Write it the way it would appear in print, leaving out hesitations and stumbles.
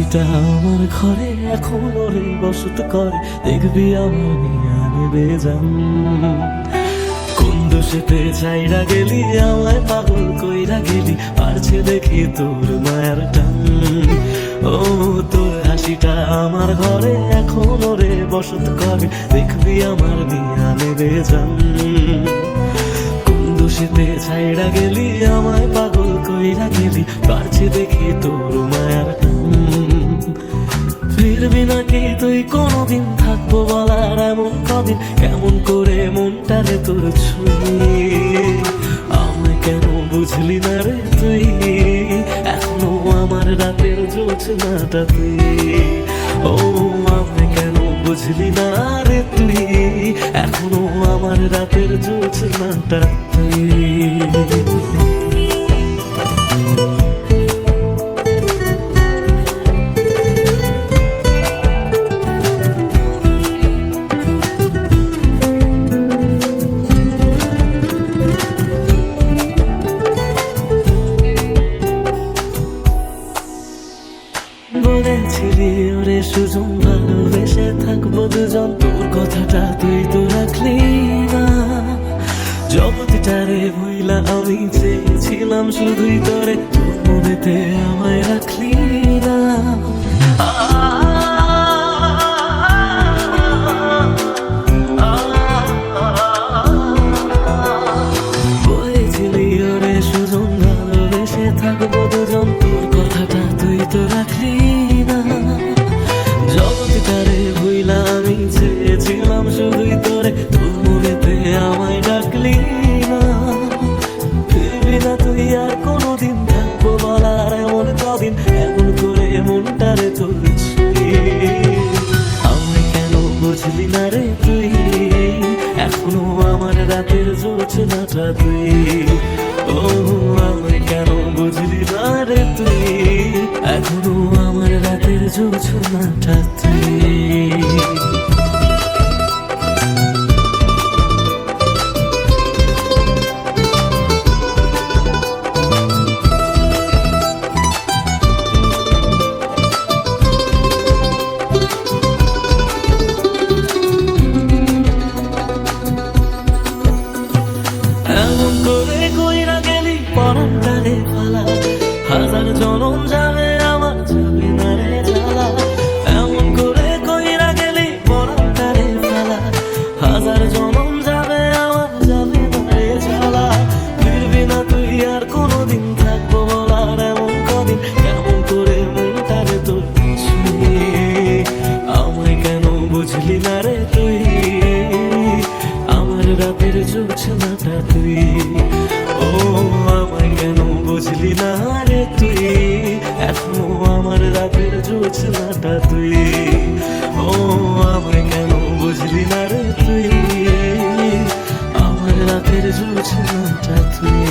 হাসিটা আমার ঘরে এখন ওরে বসত করে, দেখবি আমার নিয়ে নেবে যান। কোন দোষেতে চাইরা গেলি আমায় পাগল কইরা গেলি, পারছে দেখি তোর মায়ের টান। ও তোর হাসিটা আমার ঘরে এখন ওরে বসত করে, দেখবি আমার নিয়ে নেবে যান। কোন দোষেতে ছাইড়া গেলি আমায় পাগল কইরা গেলি, পারছে দেখি তোর মায়ের টান। ফিরবি নাকি তুই কোনদিন, থাকবো বলার এমন কদিন, কেমন করে মনটারে তোর ছুঁয়ে। আমায় কেন বুঝলি না রে তুই, এখনো আমার রাতের জোছনাটা তুই। ও আমায় কেন বুঝলি না রে তুই, এখনো আমার রাতের জোছনাটা তুই। বলেছিলি ওরে সুজন ভালোবেসে থাকবো দুজন, তোর কথাটা তুই তো রাখলি না। জগৎটারে ভুইলা আমি চেয়েছিলাম শুধুই তোরে, তোর মনেতে আমায় রাখলি না। বলেছিলি ওরে সুজন ভালোবেসে থাকবো দুজন, তোর কথাটা তুই তো রাখলি না। জগৎটারে ভুইলা আমি চেয়েছিলাম শুধুই তোরে, তোর মনেতে আমায় ডাকলি না। ফিরবি না তুই আর কোনোদিন, থাকবো বলার এমন কদিন, এমন করে মনটারে তোর ছুঁয়ে। আমায় কেন বুঝলি না রে তুই, এখনো আমার রাতের জোছনাটা তুই। ও আমায় কেন বুঝলি না রে তুই, এখনো আমার রাতের জোছনাটা তুই। এমন করে কইরা গেলি পরানটারে ফালা, হাজার জনম যাবে আমার যাবে না রে জ্বালা। এমন করে কইরা গেলি পরানটারে ফালা, হাজার জনম যাবে আমার যাবে না রে জ্বালা। ফিরবি না তুই আর কোনোদিন, থাকবো বলার এমন কদিন, কেমন করে মনটারে তোর ছুঁয়ে। আমায় কেন বুঝলি না রে তুই, আমার রাতের জোছনাটা তুই। ও আমায় কেন বুঝলি না রে তুই, এখনো আমার রাতের জোছনাটা তুই। ও আমায় কেন বুঝলি না রে তুই, আমার রাতের জোছনাটা তুই।